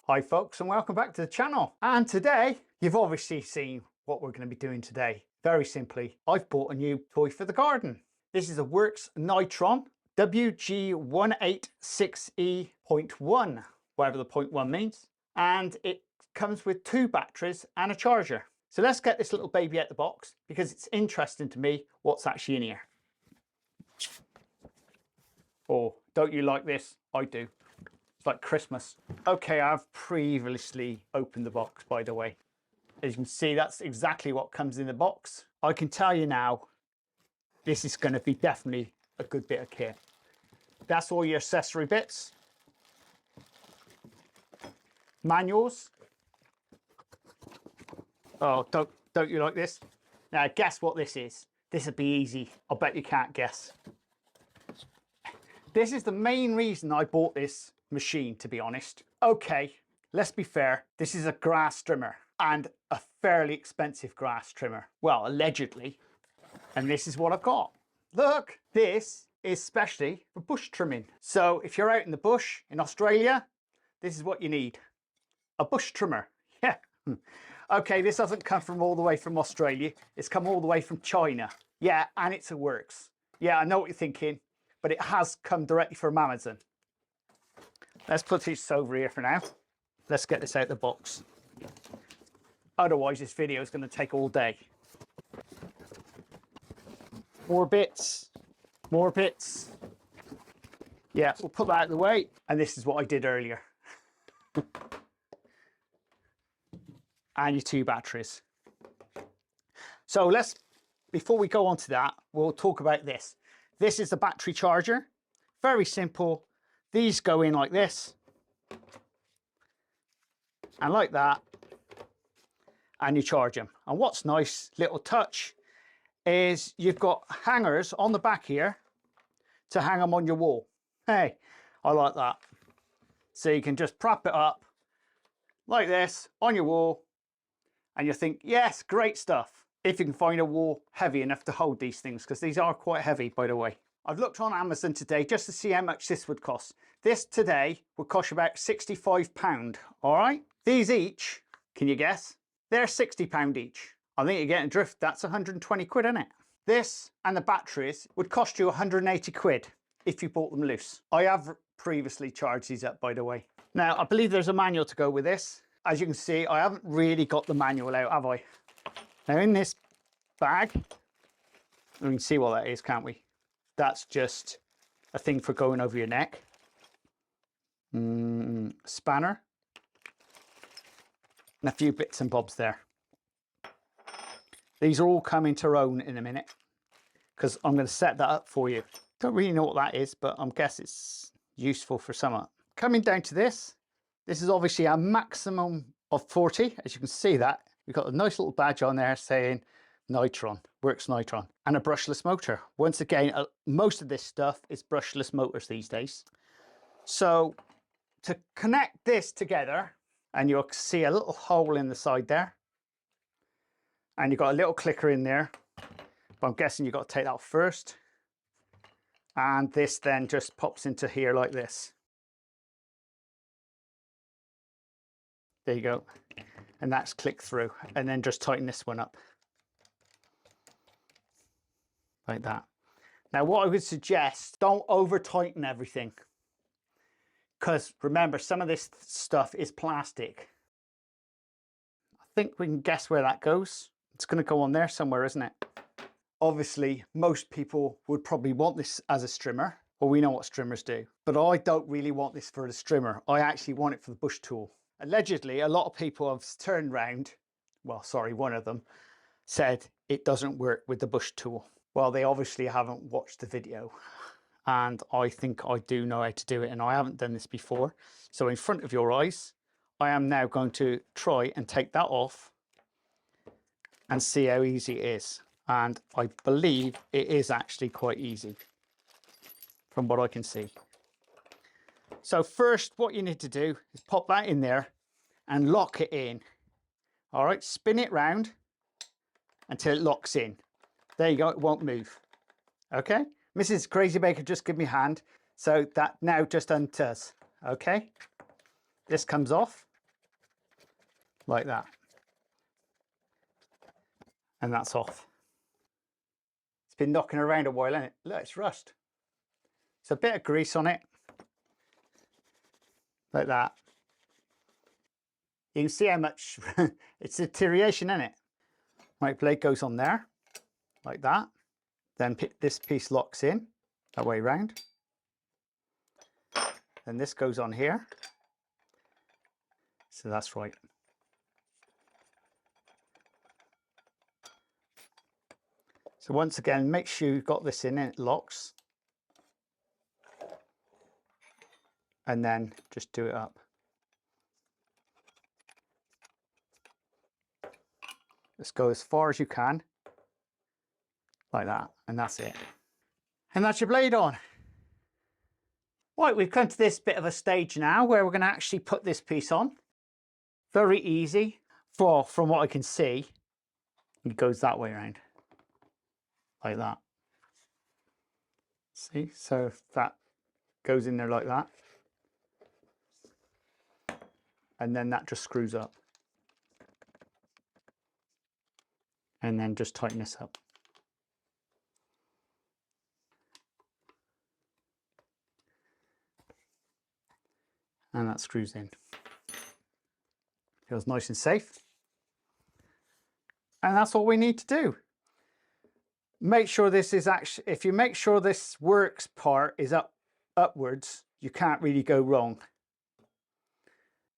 Hi folks, and welcome back to the channel. And today, you've obviously seen what we're going to be doing today. Very simply, I've bought a new toy for the garden. This is a WORX Nitron WG186E.1, whatever the 0.1 means. And it comes with 2 batteries and a charger. So let's get this little baby out the box because it's interesting to me what's actually in here. Oh, don't you like this? I do. Like Christmas. Okay, I've previously opened the box, by the way. As you can see, that's exactly what comes in the box. I can tell you now, this is going to be definitely a good bit of kit. That's all your accessory bits. Manuals. Oh, don't you like this? Now, guess what this is. This would be easy. I bet you can't guess. This is the main reason I bought this machine, to be honest. Okay, let's be fair. This is a grass trimmer and a fairly expensive grass trimmer. Well, allegedly. And this is what I've got. Look, this is specially for bush trimming. So if you're out in the bush in Australia, this is what you need. A bush trimmer. Yeah. Okay, this doesn't come from all the way from Australia. It's come all the way from China. Yeah, and it's a WORX. Yeah, I know what you're thinking, but it has come directly from Amazon. Let's put this over here for now. Let's get this out of the box. Otherwise, this video is going to take all day. More bits. More bits. Yeah, we'll put that out of the way. And this is what I did earlier. And your 2 batteries. So before we go on to that, we'll talk about this. This is the battery charger. Very simple. These go in like this and like that, and you charge them. And what's nice, little touch, is you've got hangers on the back here to hang them on your wall. Hey, I like that. So you can just prop it up like this on your wall and you think, yes, great stuff. If you can find a wall heavy enough to hold these things, because these are quite heavy, by the way. I've looked on Amazon today just to see how much this would cost. This today would cost you about £65, all right? These each, can you guess? They're £60 each. I think you're getting drift, that's 120 quid, isn't it? This and the batteries would cost you 180 quid if you bought them loose. I have previously charged these up, by the way. Now, I believe there's a manual to go with this. As you can see, I haven't really got the manual out, have I? Now in this bag, we can see what that is, can't we? That's just a thing for going over your neck. Spanner. And a few bits and bobs there. These are all coming to own in a minute, because I'm going to set that up for you. Don't really know what that is, but I guess it's useful for some. Coming down to this is obviously a maximum of 40. As you can see that, we've got a nice little badge on there saying Nitron, WORX Nitron, and a brushless motor. Once again, most of this stuff is brushless motors these days. So to connect this together, and you'll see a little hole in the side there, and you've got a little clicker in there, but I'm guessing you've got to take that off first. And this then just pops into here like this. There you go. And that's clicked through, and then just tighten this one up. Like that. Now what I would suggest, don't over tighten everything, because remember, some of this stuff is plastic. I think we can guess where that goes. It's going to go on there somewhere, isn't it? Obviously most people would probably want this as a strimmer. Well, we know what strimmers do, but I don't really want this for the strimmer. I actually want it for the bush tool. Allegedly, a lot of people have turned round, well, sorry, one of them said it doesn't work with the bush tool. Well, they obviously haven't watched the video, and I think I do know how to do it, and I haven't done this before. So in front of your eyes, I am now going to try and take that off and see how easy it is. And I believe it is actually quite easy from what I can see. So first, what you need to do is pop that in there and lock it in. All right, spin it round until it locks in. There you go, it won't move. Okay, Mrs. Crazy Baker just give me a hand. So that now just undoes. Okay, this comes off. like that. And that's off. It's been knocking around a while, hasn't it? Look, it's rust. It's a bit of grease on it, like that. You can see how much it's deterioration in it. Right, blade goes on there, like that. Then this piece locks in, that way round. Then this goes on here. So that's right. So once again, make sure you've got this in and it locks. And then just do it up. Just go as far as you can, like that, and that's it. And that's your blade on. Right, we've come to this bit of a stage now where we're going to actually put this piece on. Very easy. From what I can see, it goes that way around, like that. See, so that goes in there like that. And then that just screws up. And then just tighten this up. And that screws in. Feels nice and safe. And that's all we need to do. Make sure this is actually, if you make sure this WORX part is upwards, you can't really go wrong.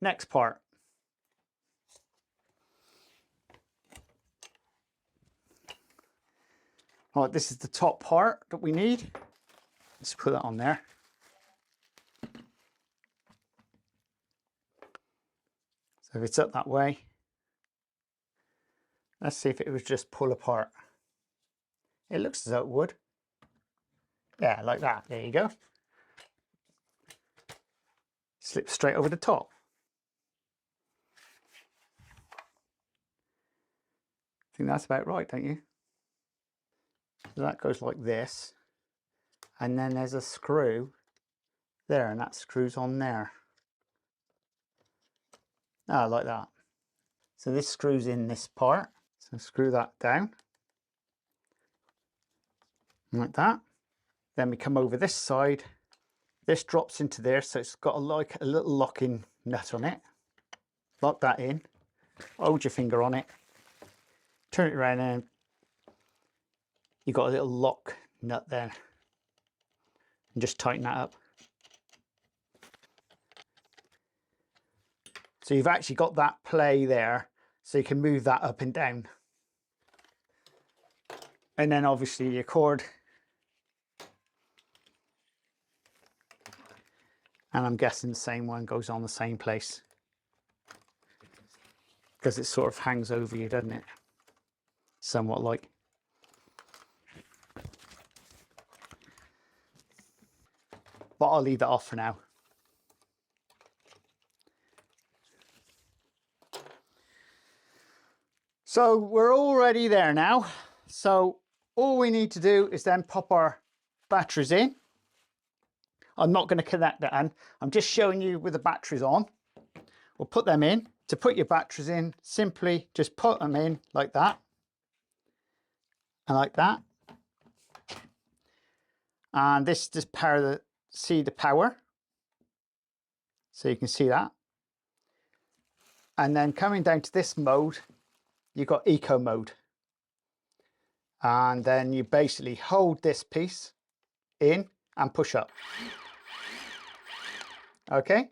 Next part. Right, this is the top part that we need. Let's put that on there. So if it's up that way, let's see if it was just pull apart. It looks as though it would. Yeah, like that. There you go. Slip straight over the top. I think that's about right, don't you? So that goes like this. And then there's a screw there, and that screws on there. Ah, like that. So this screws in this part. So screw that down. Like that. Then we come over this side. This drops into there, so it's got like a little locking nut on it. Lock that in. Hold your finger on it. Turn it around and you've got a little lock nut there. And just tighten that up. So you've actually got that play there, so you can move that up and down. And then obviously your cord. And I'm guessing the same one goes on the same place. Because it sort of hangs over you, doesn't it? Somewhat like. But I'll leave that off for now. So we're already there now. So all we need to do is then pop our batteries in. I'm not going to connect that in. I'm just showing you with the batteries on. We'll put them in. To put your batteries in, simply just put them in like that. And like that. And this just see the power. So you can see that. And then coming down to this mode, you've got eco mode. And then you basically hold this piece in and push up. Okay.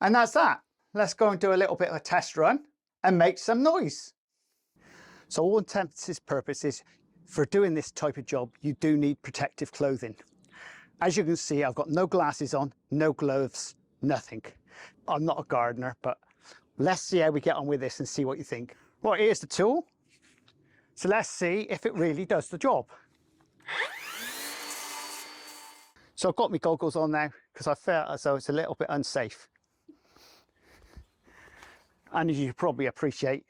And that's that. Let's go and do a little bit of a test run and make some noise. So all intents and purposes, for doing this type of job, you do need protective clothing. As you can see, I've got no glasses on, no gloves, nothing. I'm not a gardener, but let's see how we get on with this and see what you think. Right, here's the tool. So let's see if it really does the job. So I've got my goggles on now because I felt as though it's a little bit unsafe. And as you probably appreciate,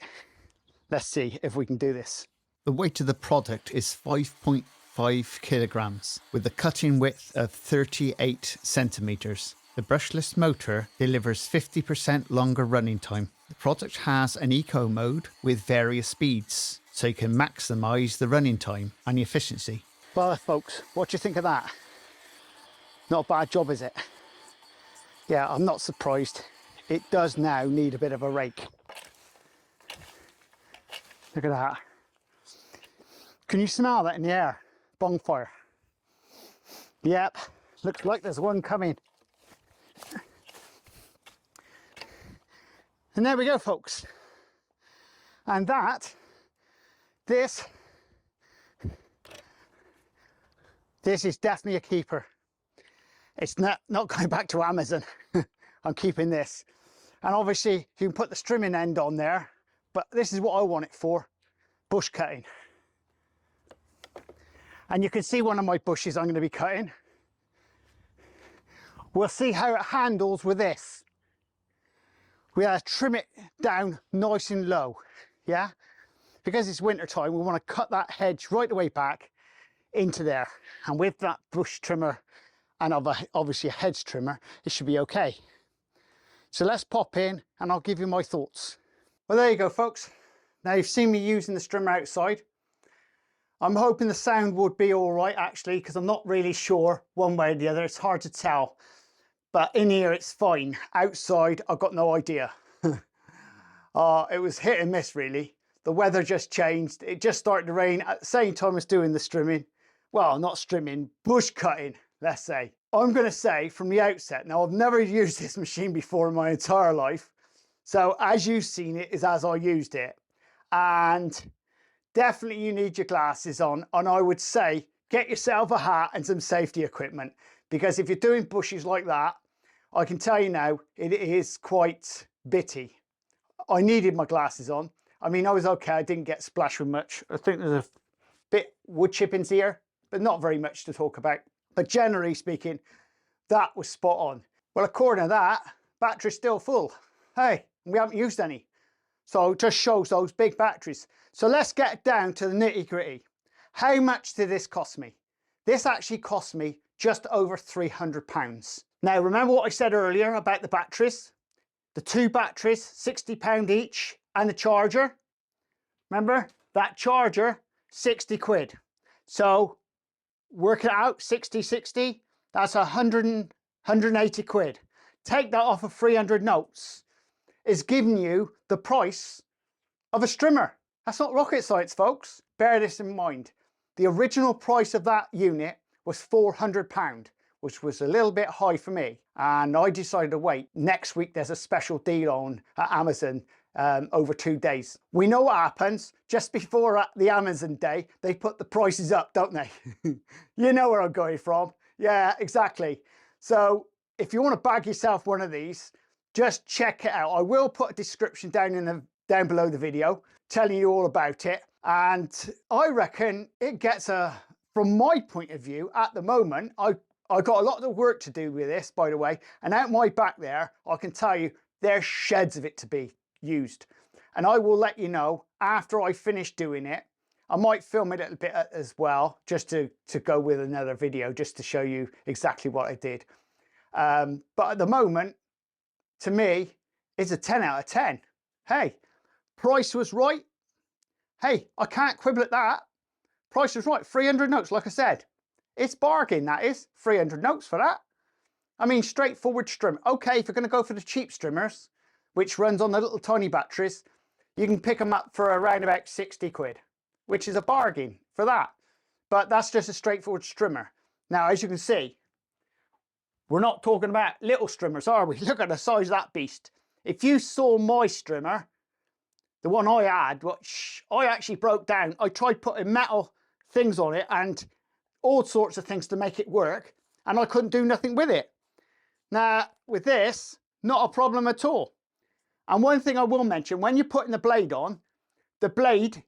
let's see if we can do this. The weight of the product is 5.5 kilograms with a cutting width of 38 centimeters. The brushless motor delivers 50% longer running time. The product has an eco mode with various speeds, so you can maximise the running time and the efficiency. Well, folks, what do you think of that? Not a bad job, is it? Yeah, I'm not surprised. It does now need a bit of a rake. Look at that. Can you smell that in the air? Bonfire. Yep, looks like there's one coming. And there we go, folks. And this is definitely a keeper. It's not going back to Amazon. I'm keeping this. And obviously you can put the trimming end on there, but this is what I want it for, bush cutting. And you can see one of my bushes I'm going to be cutting. We'll see how it handles with this. We trim it down nice and low, yeah? Because it's winter time, we want to cut that hedge right the way back into there. And with that bush trimmer and obviously a hedge trimmer, it should be okay. So let's pop in and I'll give you my thoughts. Well, there you go, folks. Now you've seen me using the trimmer outside. I'm hoping the sound would be all right, actually, because I'm not really sure one way or the other. It's hard to tell. But in here, it's fine. Outside, I've got no idea. It was hit and miss, really. The weather just changed. It just started to rain at the same time as doing the trimming. Well, not trimming, bush cutting, let's say. I'm going to say from the outset, now I've never used this machine before in my entire life. So as you've seen it is as I used it. And definitely you need your glasses on. And I would say, get yourself a hat and some safety equipment. Because if you're doing bushes like that, I can tell you now, it is quite bitty. I needed my glasses on. I mean, I was okay. I didn't get splashed with much. I think there's a bit wood chippings here, but not very much to talk about. But generally speaking, that was spot on. Well, according to that, battery's still full. Hey, we haven't used any. So it just shows those big batteries. So let's get down to the nitty gritty. How much did this cost me? This actually cost me just over £300. Now, remember what I said earlier about the batteries? The two batteries, £60 each, and the charger. Remember, that charger, 60 quid. So work it out, 60, that's 180 quid. Take that off of 300 notes. It's giving you the price of a trimmer. That's not rocket science, folks. Bear this in mind. The original price of that unit was £400, which was a little bit high for me. And I decided to wait. Next week, there's a special deal on at Amazon over 2 days. We know what happens. Just before the Amazon day, they put the prices up, don't they? You know where I'm going from. Yeah, exactly. So if you want to bag yourself one of these, just check it out. I will put a description down below the video telling you all about it. And I reckon it gets from my point of view, at the moment, I got a lot of work to do with this, by the way. And out my back there, I can tell you, there's sheds of it to be used. And I will let you know after I finish doing it. I might film it a little bit as well, just to go with another video, just to show you exactly what I did. But at the moment, to me, it's a 10 out of 10. Hey, price was right. Hey, I can't quibble at that. Price was right, 300 notes, like I said. It's bargain, that is, 300 notes for that. I mean, straightforward trim. Okay, if you're going to go for the cheap trimmers, which runs on the little tiny batteries, you can pick them up for around about 60 quid, which is a bargain for that. But that's just a straightforward trimmer. Now, as you can see, we're not talking about little trimmers, are we? Look at the size of that beast. If you saw my trimmer, the one I had, which I actually broke down, I tried putting metal things on it and all sorts of things to make it work, and I couldn't do nothing with it. Now, with this, not a problem at all. And one thing I will mention, when you're putting the blade on, the blade,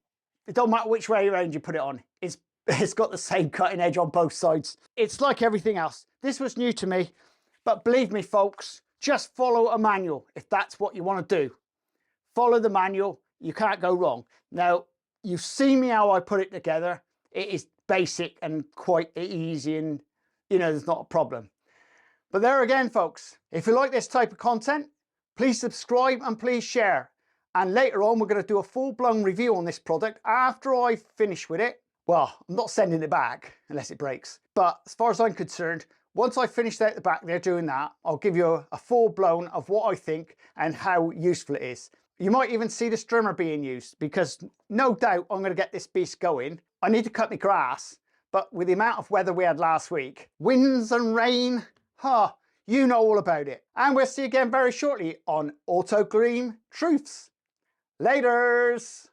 it don't matter which way around you put it on, it's got the same cutting edge on both sides. It's like everything else. This was new to me, but believe me, folks, just follow a manual if that's what you want to do. Follow the manual, you can't go wrong. Now, you've seen me how I put it together. It is basic and quite easy, and you know, there's not a problem. But there again, folks, if you like this type of content, please subscribe and please share. And later on, we're going to do a full-blown review on this product after I finish with it. Well, I'm not sending it back unless it breaks. But as far as I'm concerned, once I finish out the back there doing that, I'll give you a full-blown of what I think and how useful it is. You might even see the strimmer being used, because no doubt I'm going to get this beast going. I need to cut my grass, but with the amount of weather we had last week, winds and rain, you know all about it. And we'll see you again very shortly on Auto Green Truths. Laters!